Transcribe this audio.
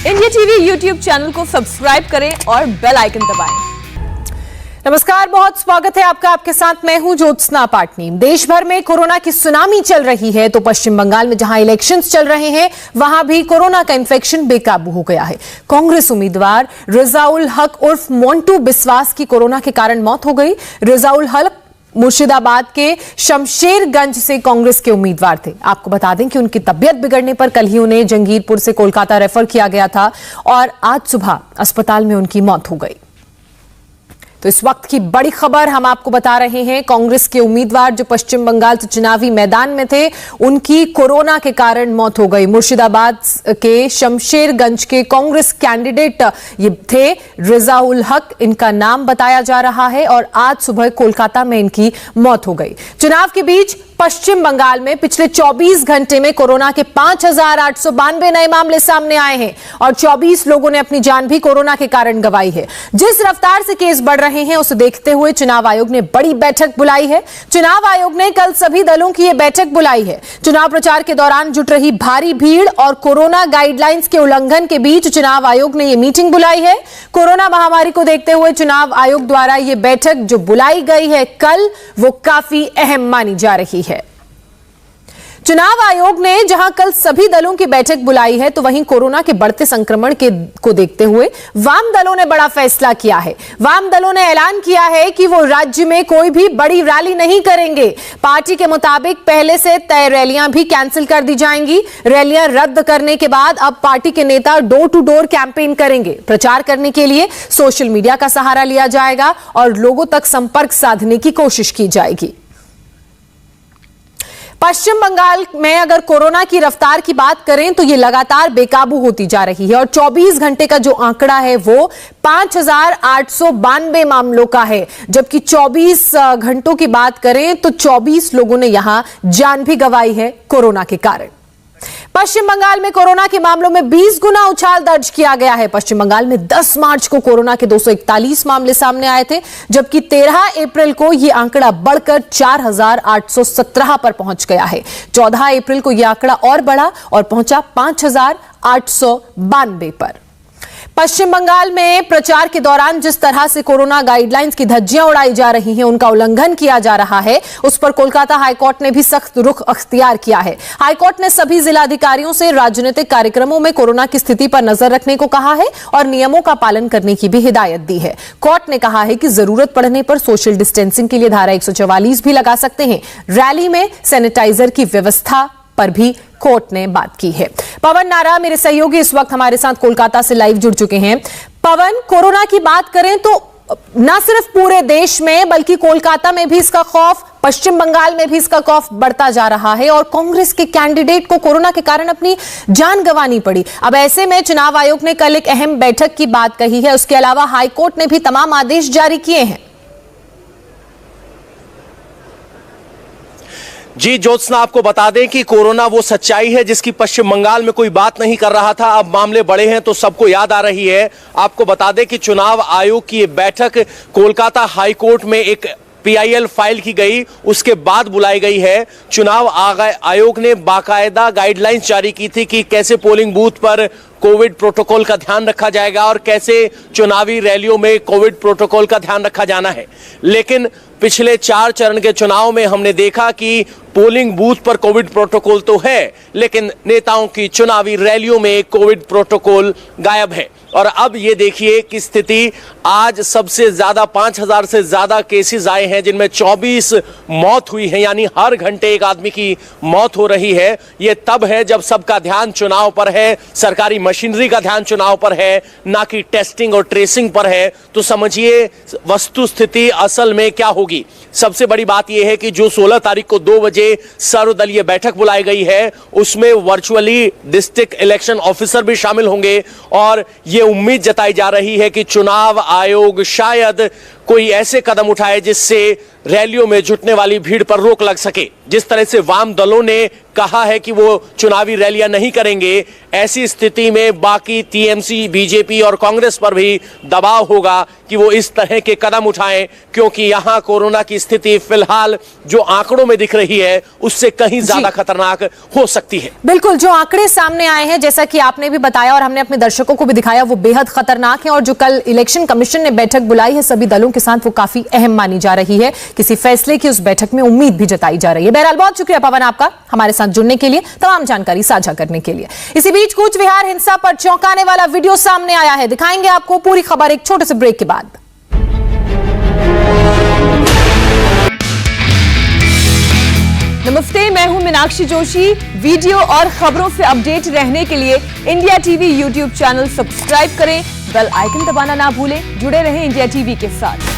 India TV YouTube channel को subscribe करें और बेल आइकन दबाएं। नमस्कार, बहुत स्वागत है आपका। आपके साथ मैं हूं ज्योत्सना पाटनी। देश भर में कोरोना की सुनामी चल रही है तो पश्चिम बंगाल में जहां इलेक्शंस चल रहे हैं वहां भी कोरोना का इन्फेक्शन बेकाबू हो गया है। कांग्रेस उम्मीदवार रजाउल हक उर्फ मोंटू बिस्वास की कोरोना के कारण मौत हो गई। रजाउल हक मुर्शिदाबाद के शमशेरगंज से कांग्रेस के उम्मीदवार थे। आपको बता दें कि उनकी तबीयत बिगड़ने पर कल ही उन्हें जंगीरपुर से कोलकाता रेफर किया गया था और आज सुबह अस्पताल में उनकी मौत हो गई। तो इस वक्त की बड़ी खबर हम आपको बता रहे हैं। कांग्रेस के उम्मीदवार जो पश्चिम बंगाल से चुनावी मैदान में थे, उनकी कोरोना के कारण मौत हो गई। मुर्शिदाबाद के शमशेरगंज के कांग्रेस कैंडिडेट ये थे रजाउल हक, इनका नाम बताया जा रहा है और आज सुबह कोलकाता में इनकी मौत हो गई। चुनाव के बीच पश्चिम बंगाल में पिछले 24 घंटे में कोरोना के 5,892 नए मामले सामने आए हैं और 24 लोगों ने अपनी जान भी कोरोना के कारण गंवाई है। जिस रफ्तार से केस बढ़ रहे हैं उसे देखते हुए चुनाव आयोग ने बड़ी बैठक बुलाई है। चुनाव आयोग ने कल सभी दलों की यह बैठक बुलाई है। चुनाव प्रचार के दौरान जुट रही भारी भीड़ और कोरोना गाइडलाइंस के उल्लंघन के बीच चुनाव आयोग ने यह मीटिंग बुलाई है। कोरोना महामारी को देखते हुए चुनाव आयोग द्वारा यह बैठक जो बुलाई गई है कल, वो काफी अहम मानी जा रही है। चुनाव आयोग ने जहां कल सभी दलों की बैठक बुलाई है तो वहीं कोरोना के बढ़ते संक्रमण को देखते हुए वाम दलों ने बड़ा फैसला किया है। वाम दलों ने ऐलान किया है कि वो राज्य में कोई भी बड़ी रैली नहीं करेंगे। पार्टी के मुताबिक पहले से तय रैलियां भी कैंसिल कर दी जाएंगी। रैलियां रद्द करने के बाद अब पार्टी के नेता डोर टू डोर कैंपेन करेंगे। प्रचार करने के लिए सोशल मीडिया का सहारा लिया जाएगा और लोगों तक संपर्क साधने की कोशिश की जाएगी। पश्चिम बंगाल में अगर कोरोना की रफ्तार की बात करें तो ये लगातार बेकाबू होती जा रही है और 24 घंटे का जो आंकड़ा है वो 5,892 मामलों का है, जबकि 24 घंटों की बात करें तो 24 लोगों ने यहां जान भी गंवाई है कोरोना के कारण। पश्चिम बंगाल में कोरोना के मामलों में 20 गुना उछाल दर्ज किया गया है। पश्चिम बंगाल में 10 मार्च को कोरोना के 241 मामले सामने आए थे, जबकि 13 अप्रैल को यह आंकड़ा बढ़कर 4,817 पर पहुंच गया है। 14 अप्रैल को यह आंकड़ा और बढ़ा और पहुंचा 5,892 पर। पश्चिम बंगाल में प्रचार के दौरान जिस तरह से कोरोना गाइडलाइंस की धज्जियां उड़ाई जा रही हैं, उनका उल्लंघन किया जा रहा है, उस पर कोलकाता हाईकोर्ट ने भी सख्त रुख अख्तियार किया है। हाईकोर्ट ने सभी जिलाधिकारियों से राजनीतिक कार्यक्रमों में कोरोना की स्थिति पर नजर रखने को कहा है और नियमों का पालन करने की भी हिदायत दी है। कोर्ट ने कहा है कि जरूरत पड़ने पर सोशल डिस्टेंसिंग के लिए धारा 144 भी लगा सकते हैं। रैली में सैनिटाइजर की व्यवस्था पर भी कोर्ट ने बात की है। पवन नारा मेरे सहयोगी इस वक्त हमारे साथ कोलकाता से लाइव जुड़ चुके हैं। पवन, कोरोना की बात करें तो न सिर्फ पूरे देश में बल्कि कोलकाता में भी इसका खौफ, पश्चिम बंगाल में भी इसका खौफ बढ़ता जा रहा है और कांग्रेस के कैंडिडेट को कोरोना के कारण अपनी जान गंवानी पड़ी। अब ऐसे में चुनाव आयोग ने कल एक अहम बैठक की बात कही है। उसके अलावा हाईकोर्ट ने भी तमाम आदेश जारी किए हैं। जी ज्योत्सना, आपको बता दें कि कोरोना वो सच्चाई है जिसकी पश्चिम बंगाल में कोई बात नहीं कर रहा था। अब मामले बढ़े हैं तो सबको याद आ रही है। आपको बता दें कि चुनाव आयोग की ये बैठक कोलकाता हाईकोर्ट में एक PIL फाइल की गई, उसके बाद बुलाई गई है। चुनाव आयोग ने बाकायदा गाइडलाइंस जारी की थी कि कैसे पोलिंग बूथ पर कोविड प्रोटोकॉल का ध्यान रखा जाएगा और कैसे चुनावी रैलियों में कोविड प्रोटोकॉल का ध्यान रखा जाना है। लेकिन पिछले 4 चरण के चुनाव में हमने देखा कि पोलिंग बूथ पर कोविड प्रोटोकॉल तो है, लेकिन नेताओं की चुनावी रैलियों में कोविड प्रोटोकॉल गायब है। और अब ये देखिए कि स्थिति आज सबसे ज्यादा 5,000 से ज्यादा केसेस आए हैं, जिनमें 24 मौत हुई है, यानी हर घंटे एक आदमी की मौत हो रही है। ये तब है जब सबका ध्यान चुनाव पर है, सरकारी मशीनरी का ध्यान चुनाव पर है, ना कि टेस्टिंग और ट्रेसिंग पर है। तो समझिए वस्तु स्थिति असल में क्या होगी। सबसे बड़ी बात यह है कि जो 16 तारीख को 2 बजे सर्वदलीय बैठक बुलाई गई है, उसमें वर्चुअली डिस्ट्रिक्ट इलेक्शन ऑफिसर भी शामिल होंगे और यह उम्मीद जताई जा रही है कि चुनाव आयोग शायद कोई ऐसे कदम उठाए जिससे रैलियों में जुटने वाली भीड़ पर रोक लग सके। जिस तरह से वाम दलों ने कहा है कि वो चुनावी रैलियां नहीं करेंगे, ऐसी स्थिति में बाकी टीएमसी, बीजेपी और कांग्रेस पर भी दबाव होगा कि वो इस तरह के कदम उठाएं, क्योंकि यहां कोरोना की स्थिति फिलहाल जो आंकड़ों में दिख रही है उससे कहीं ज्यादा खतरनाक हो सकती है। बिल्कुल, जो आंकड़े सामने आए हैं, जैसा कि आपने भी बताया और हमने अपने दर्शकों को भी दिखाया, वो बेहद खतरनाक है। और जो कल इलेक्शन कमीशन ने बैठक बुलाई है सभी दलों के साथ, वो काफी अहम मानी जा रही है। किसी फैसले की उस बैठक में उम्मीद भी जताई जा रही है। बहरहाल बहुत शुक्रिया पवन आपका हमारे साथ जुड़ने के लिए, तमाम जानकारी साझा करने के लिए। इसी बीच कूच विहार हिंसा पर चौंकाने वाला वीडियो सामने आया है, दिखाएंगे आपको पूरी खबर एक छोटे से ब्रेक के बाद। नमस्ते, मैं हूं मीनाक्षी जोशी। वीडियो और खबरों से अपडेट रहने के लिए India TV YouTube channel subscribe करें, बेल आइकन दबाना ना भूलें। जुड़े रहें इंडिया टीवी के साथ।